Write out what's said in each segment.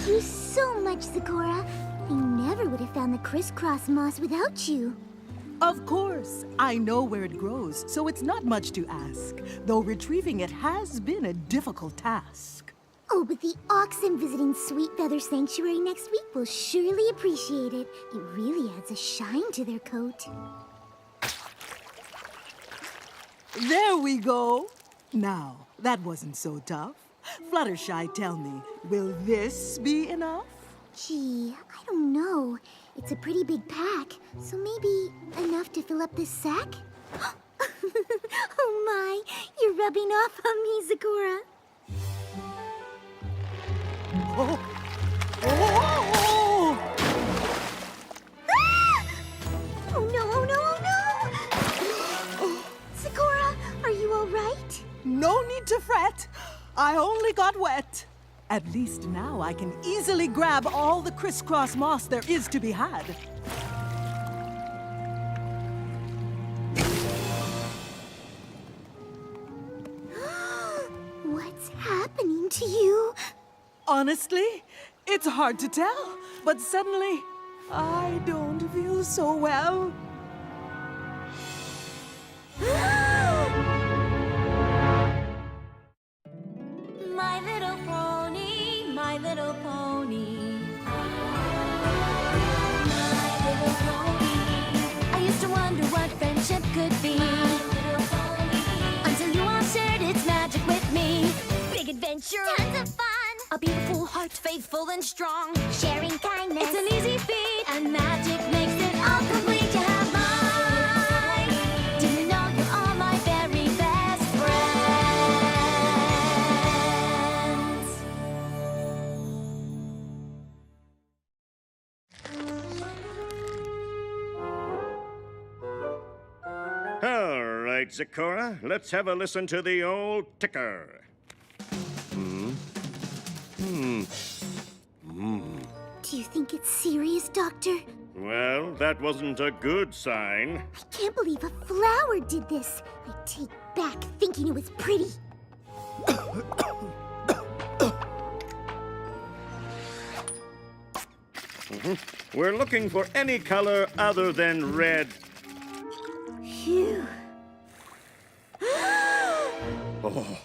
you so much, Zecora. I never would have found the crisscross moss without you. Of course. I know where it grows, so it's not much to ask. Though retrieving it has been a difficult task. Oh, but the oxen visiting Sweet Feather Sanctuary next week will surely appreciate it. It really adds a shine to their coat. There we go. Now, that wasn't so tough. Fluttershy, tell me, will this be enough? Gee, I don't know. It's a pretty big pack, so maybe enough to fill up this sack? Oh my, you're rubbing off on me, Zecora. Oh! Oh! Ah! Oh no, oh no, oh no! Zecora, are you all right? No need to fret. I only got wet. At least now I can easily grab all the crisscross moss there is to be had. What's happening to you? Honestly, it's hard to tell, but suddenly I don't feel so well. My little pony, my little pony. My little pony. I used to wonder what friendship could be. My little pony. Until you all shared its magic with me. Big adventure. Tons of fun! A beautiful heart, faithful and strong. Sharing kindness. It's an easy feat, and magic makes it all complete. You have mine. Do you know you're all my very best friends? All right, Zecora, let's have a listen to the old ticker. Do you think it's serious, Doctor? Well, that wasn't a good sign. I can't believe a flower did this. I take back thinking it was pretty. We're looking for any color other than red. Phew. Oh,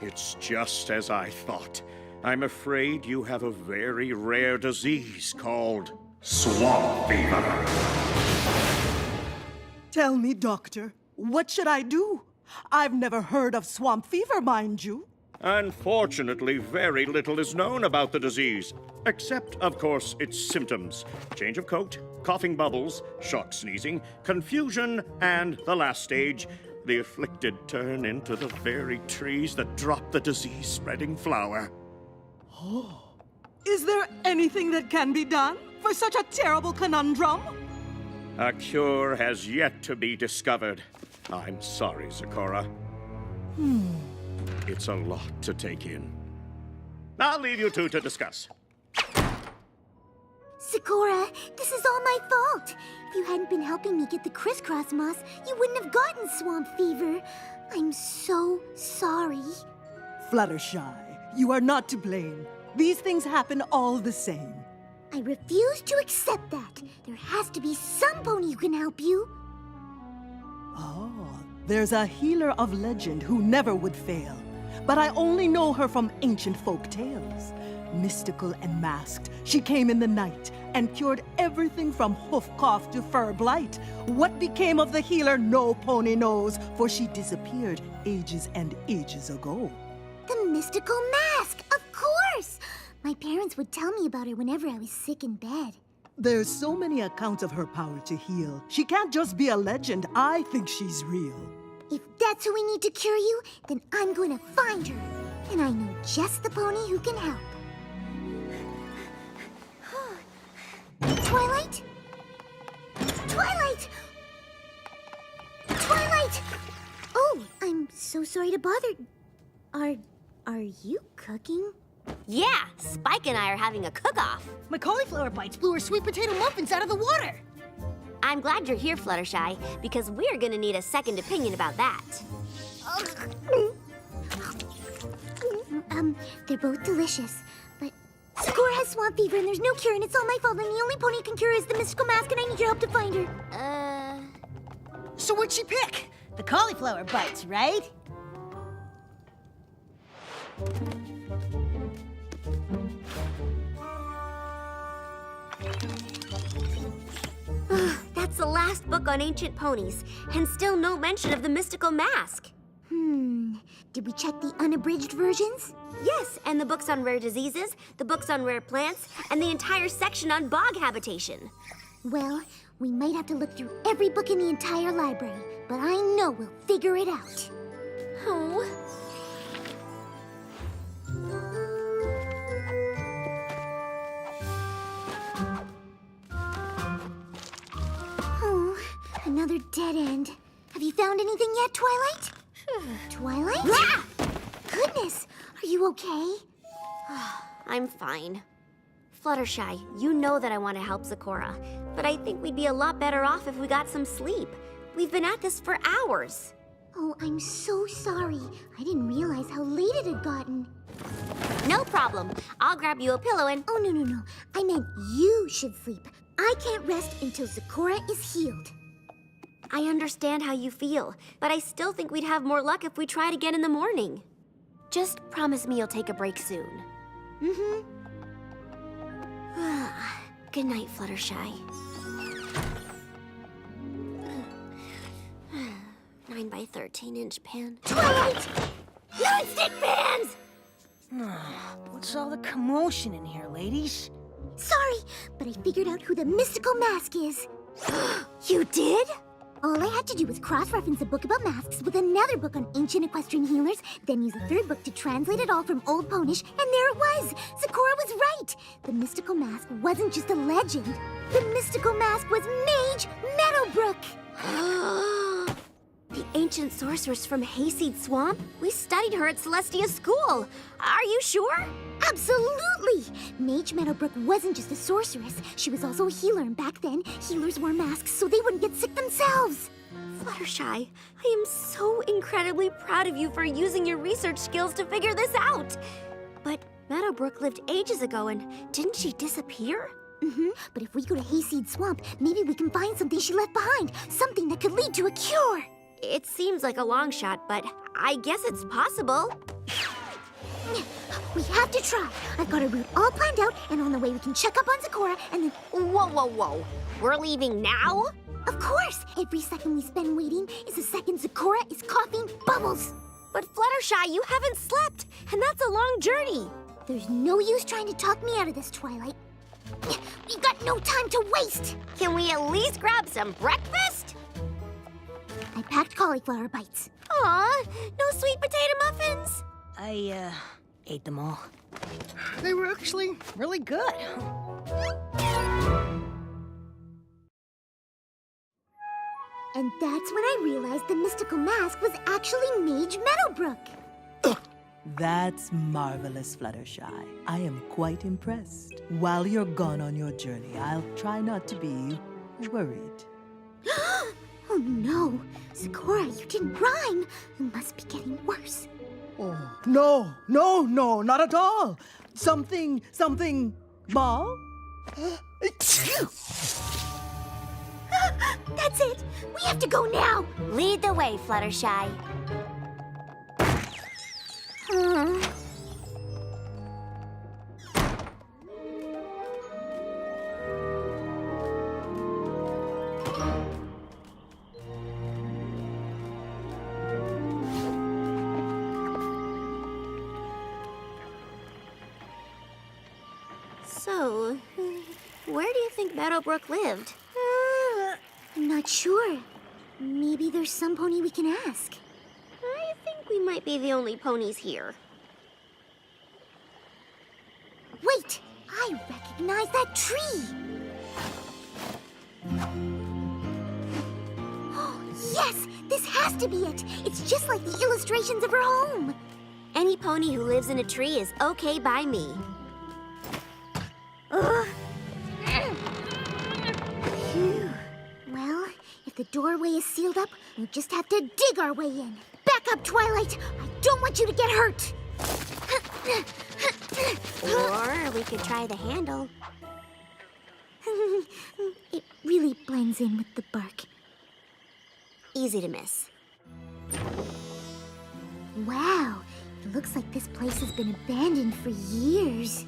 it's just as I thought. I'm afraid you have a very rare disease called swamp fever. Tell me, Doctor, what should I do? I've never heard of swamp fever, mind you. Unfortunately, very little is known about the disease, except, of course, its symptoms. Change of coat, coughing bubbles, shock sneezing, confusion, and the last stage, the afflicted turn into the very trees that drop the disease-spreading flower. Is there anything that can be done for such a terrible conundrum? A cure has yet to be discovered. I'm sorry, Zecora. It's a lot to take in. I'll leave you two to discuss. Zecora, this is all my fault. If you hadn't been helping me get the crisscross moss, you wouldn't have gotten swamp fever. I'm so sorry. Fluttershy, you are not to blame. These things happen all the same. I refuse to accept that. There has to be some pony who can help you. Oh, there's a healer of legend who never would fail. But I only know her from ancient folk tales. Mystical and masked, she came in the night and cured everything from hoof cough to fur blight. What became of the healer, no pony knows, for she disappeared ages and ages ago. The mystical mask, of course! My parents would tell me about her whenever I was sick in bed. There's so many accounts of her power to heal. She can't just be a legend. I think she's real. If that's who we need to cure you, then I'm going to find her. And I know just the pony who can help. Twilight? Twilight! Twilight! Oh, I'm so sorry to bother. Are you cooking? Yeah, Spike and I are having a cook-off. My cauliflower bites blew her sweet potato muffins out of the water. I'm glad you're here, Fluttershy, because we're gonna need a second opinion about that. They're both delicious, but Zecora has swamp fever and there's no cure and it's all my fault and the only pony who can cure her is the mystical mask and I need your help to find her. So what'd she pick? The cauliflower bites, right? That's the last book on ancient ponies, and still no mention of the mystical mask. Did we check the unabridged versions? Yes, and the books on rare diseases, the books on rare plants, and the entire section on bog habitation. Well, we might have to look through every book in the entire library, but I know we'll figure it out. Oh. Oh, another dead end. Have you found anything yet, Twilight? Twilight? Ah! Goodness, are you okay? I'm fine. Fluttershy, you know that I want to help Zecora, but I think we'd be a lot better off if we got some sleep. We've been at this for hours. Oh, I'm so sorry. I didn't realize how late it had gotten. No problem. I'll grab you a pillow and... Oh, no. I meant you should sleep. I can't rest until Zecora is healed. I understand how you feel, but I still think we'd have more luck if we tried again in the morning. Just promise me you'll take a break soon. Mm-hmm. Good night, Fluttershy. 9 by 13-inch pan. Twilight! Non-stick pans! What's all the commotion in here, ladies? Sorry, but I figured out who the mystical mask is. You did? All I had to do was cross-reference a book about masks with another book on ancient equestrian healers, then use a third book to translate it all from Old Ponish, and there it was! Zecora was right! The mystical mask wasn't just a legend. The mystical mask was Mage Meadowbrook! The ancient sorceress from Hayseed Swamp? We studied her at Celestia School. Are you sure? Absolutely! Mage Meadowbrook wasn't just a sorceress. She was also a healer, and back then, healers wore masks so they wouldn't get sick themselves. Fluttershy, I am so incredibly proud of you for using your research skills to figure this out. But Meadowbrook lived ages ago, and didn't she disappear? But if we go to Hayseed Swamp, maybe we can find something she left behind. Something that could lead to a cure. It seems like a long shot, but I guess it's possible. We have to try. I've got a route all planned out, and on the way we can check up on Zecora, and then... Whoa. We're leaving now? Of course! Every second we spend waiting is a second Zecora is coughing bubbles. But Fluttershy, you haven't slept, and that's a long journey. There's no use trying to talk me out of this, Twilight. We've got no time to waste! Can we at least grab some breakfast? I packed cauliflower bites. Aw, no sweet potato muffins? I, ate them all. They were actually really good. And that's when I realized the mystical mask was actually Mage Meadowbrook. That's marvelous, Fluttershy. I am quite impressed. While you're gone on your journey, I'll try not to be worried. Oh no! Zecora, you didn't rhyme! You must be getting worse. Oh, no, not at all. Something, Mom? That's it! We have to go now! Lead the way, Fluttershy. So, where do you think Meadowbrook lived? I'm not sure. Maybe there's some pony we can ask. I think we might be the only ponies here. Wait! I recognize that tree! Oh, yes! This has to be it! It's just like the illustrations of her home! Any pony who lives in a tree is okay by me. Phew. Well, if the doorway is sealed up, we'll just have to dig our way in. Back up, Twilight! I don't want you to get hurt! Or we could try the handle. It really blends in with the bark. Easy to miss. Wow, it looks like this place has been abandoned for years.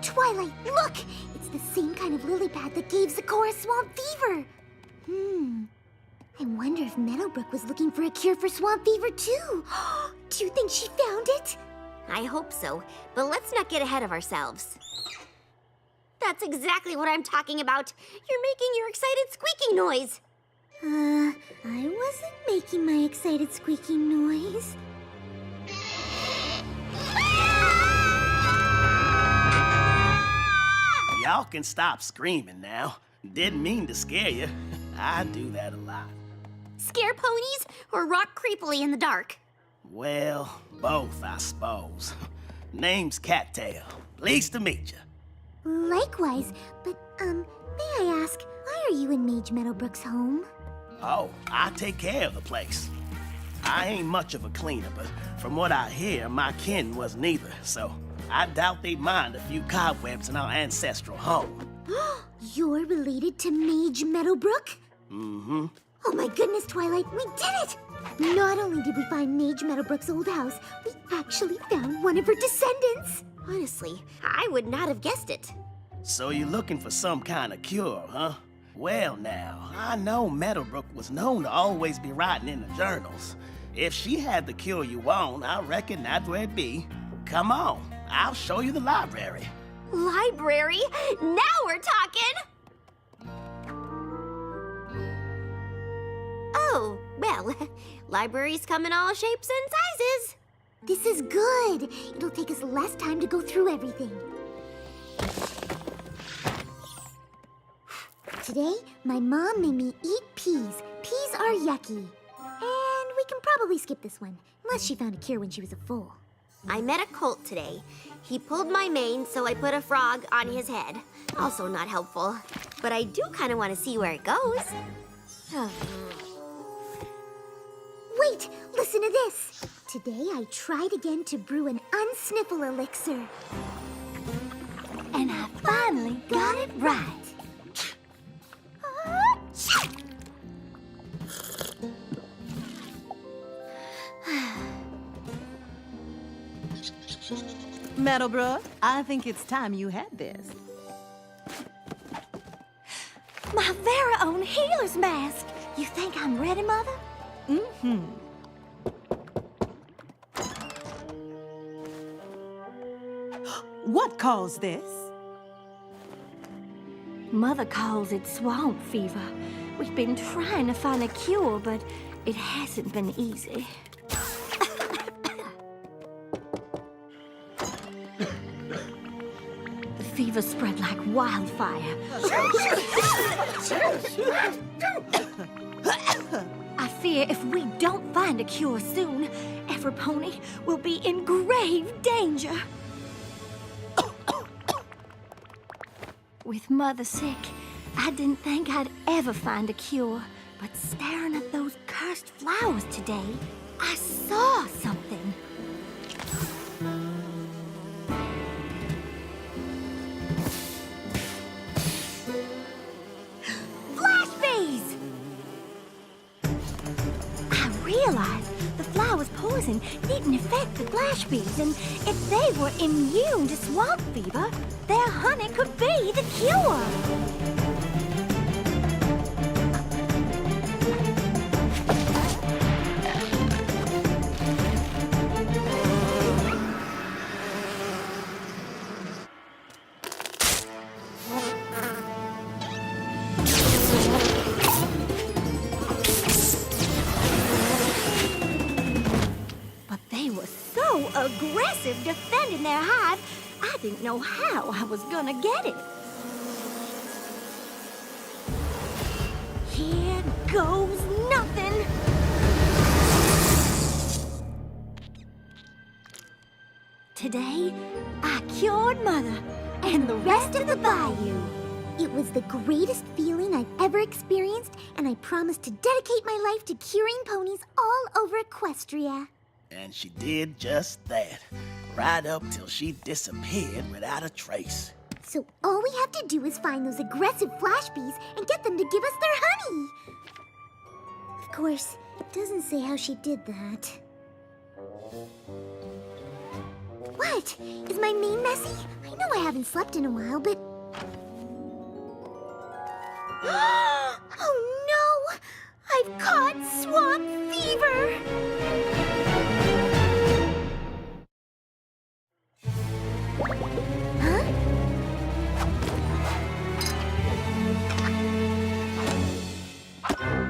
Twilight, look! It's the same kind of lily pad that gave Zecora swamp fever. I wonder if Meadowbrook was looking for a cure for swamp fever too. Do you think she found it? I hope so, but let's not get ahead of ourselves. That's exactly what I'm talking about. You're making your excited squeaking noise. I wasn't making my excited squeaking noise. Y'all can stop screaming now. Didn't mean to scare you. I do that a lot. Scare ponies or rock creepily in the dark? Well, both, I suppose. Name's Cattail. Pleased to meet you. Likewise, but, may I ask, why are you in Mage Meadowbrook's home? Oh, I take care of the place. I ain't much of a cleaner, but from what I hear, my kin wasn't either, so I doubt they'd mind a few cobwebs in our ancestral home. You're related to Mage Meadowbrook? Mm-hmm. Oh my goodness, Twilight, we did it! Not only did we find Mage Meadowbrook's old house, we actually found one of her descendants. Honestly, I would not have guessed it. So you're looking for some kind of cure, huh? Well now, I know Meadowbrook was known to always be writing in the journals. If she had the cure you want, I reckon that's where it'd be. Come on, I'll show you the library. Library? Now we're talking! Oh, well, libraries come in all shapes and sizes. This is good. It'll take us less time to go through everything. Today, my mom made me eat peas. Peas are yucky. And we can probably skip this one, unless she found a cure when she was a foal. I met a colt today. He pulled my mane, so I put a frog on his head. Also not helpful. But I do kind of want to see where it goes. Wait, listen to this. Today I tried again to brew an unsniffle elixir. And I finally got it right. Meadowbrook, I think it's time you had this. My very own healer's mask. You think I'm ready, Mother? What caused this? Mother calls it swamp fever. We've been trying to find a cure, but it hasn't been easy. The fever spread like wildfire. I fear if we don't find a cure soon, every pony will be in grave danger. With Mother sick, I didn't think I'd ever find a cure. But staring at those cursed flowers today, I saw something. Flash bees! I realized the flower's poison didn't affect the flash bees, and if they were immune to swamp fever, their honey could be the cure. But they were so aggressive defending their hive, I didn't know how I was gonna get it. Here goes nothing. Today, I cured Mother and the rest of the bayou. It was the greatest feeling I've ever experienced, and I promised to dedicate my life to curing ponies all over Equestria. And she did just that, right up till she disappeared without a trace. So all we have to do is find those aggressive flash bees and get them to give us their honey. Of course, it doesn't say how she did that. What? Is my mane messy? I know I haven't slept in a while, but... Oh no! I've caught swamp fever! Huh?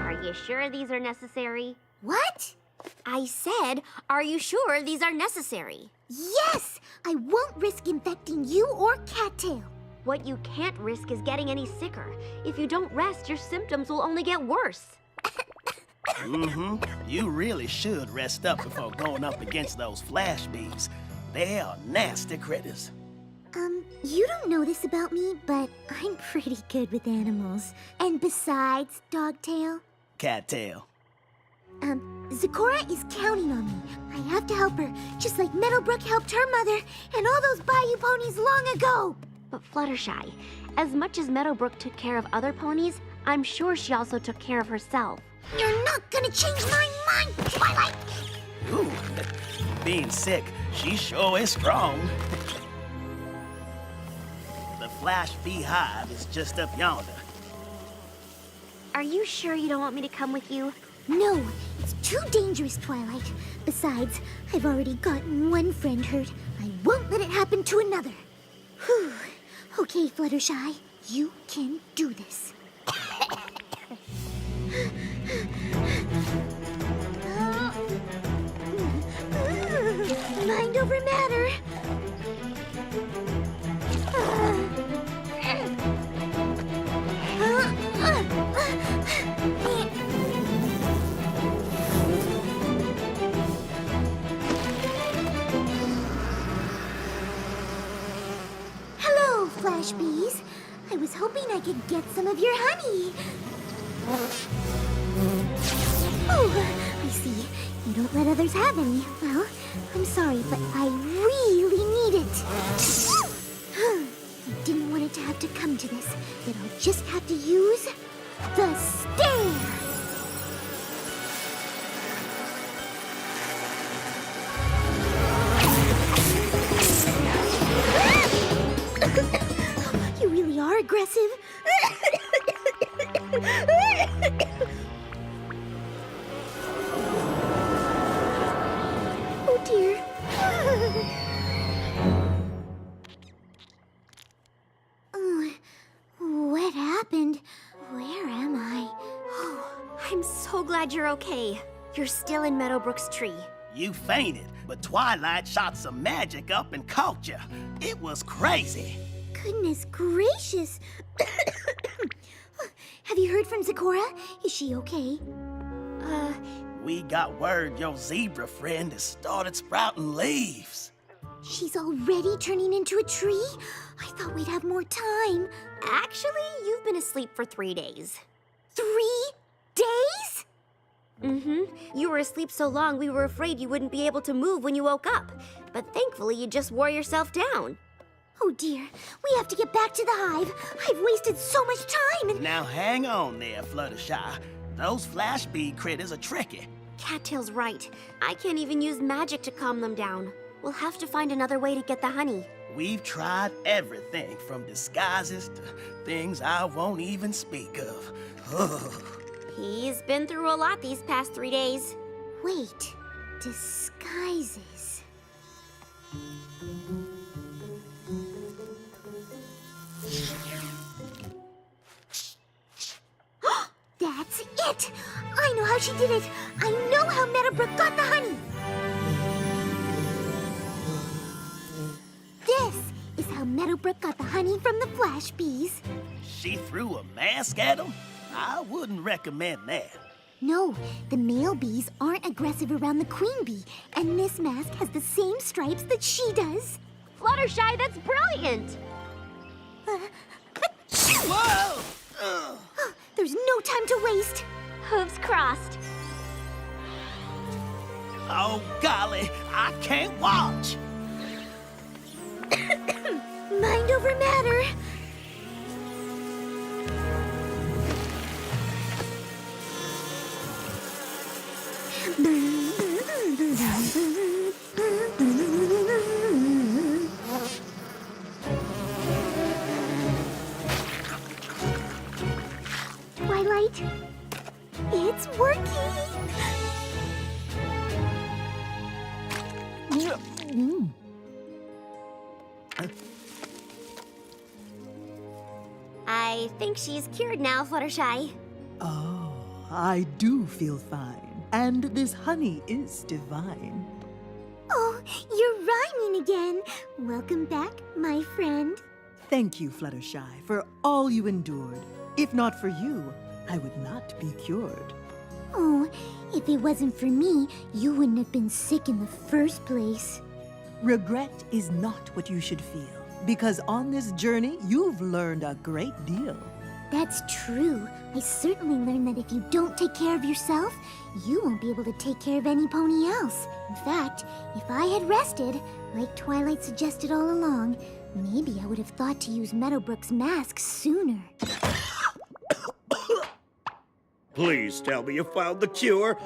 Are you sure these are necessary? What? I said, are you sure these are necessary? Yes! I won't risk infecting you or Cattail. What you can't risk is getting any sicker. If you don't rest, your symptoms will only get worse. You really should rest up before going up against those flash bees. They are nasty critters. You don't know this about me, but I'm pretty good with animals. And besides, Dogtail, Cattail. Zecora is counting on me. I have to help her, just like Meadowbrook helped her mother and all those bayou ponies long ago. But Fluttershy, as much as Meadowbrook took care of other ponies, I'm sure she also took care of herself. You're not gonna change my mind, Twilight! Ooh, being sick, she sure is strong. The flash bee hive is just up yonder. Are you sure you don't want me to come with you? No, it's too dangerous, Twilight. Besides, I've already gotten one friend hurt. I won't let it happen to another. Whew. Okay, Fluttershy, you can do this. Mind over matter. Hello, Flash Bees. I was hoping I could get some of your honey. Oh, I see. You don't let others have any. Well, I'm sorry, but I really need it. I didn't want it to have to come to this. That I'll just have to use the stare. You really are aggressive. Oh dear. What happened? Where am I? Oh, I'm so glad you're okay. You're still in Meadowbrook's tree. You fainted, but Twilight shot some magic up and caught you. It was crazy. Goodness gracious. Have you heard from Zecora? Is she okay? We got word your zebra friend has started sprouting leaves. She's already turning into a tree? I thought we'd have more time. Actually, you've been asleep for 3 days. 3 days? You were asleep so long we were afraid you wouldn't be able to move when you woke up. But thankfully you just wore yourself down. Oh dear, we have to get back to the hive. I've wasted so much time and... Now hang on there, Fluttershy. Those flash bee critters are tricky. Cattail's right. I can't even use magic to calm them down. We'll have to find another way to get the honey. We've tried everything from disguises to things I won't even speak of. He's been through a lot these past 3 days. Wait, disguises. That's it! I know how she did it! I know how Meadowbrook got the honey! This is how Meadowbrook got the honey from the flash bees. She threw a mask at them? I wouldn't recommend that. No, the male bees aren't aggressive around the queen bee, and this mask has the same stripes that she does. Fluttershy, that's brilliant! Whoa! There's no time to waste. Hooves crossed. Oh, golly, I can't watch. Mind over matter. Twilight, it's working. I think she's cured now, Fluttershy. Oh, I do feel fine. And this honey is divine. Oh, you're rhyming again. Welcome back, my friend. Thank you, Fluttershy, for all you endured. If not for you, I would not be cured. Oh, if it wasn't for me, you wouldn't have been sick in the first place. Regret is not what you should feel, because on this journey, you've learned a great deal. That's true. I certainly learned that if you don't take care of yourself, you won't be able to take care of any pony else. In fact, if I had rested, like Twilight suggested all along, maybe I would have thought to use Meadowbrook's mask sooner. Please tell me you found the cure.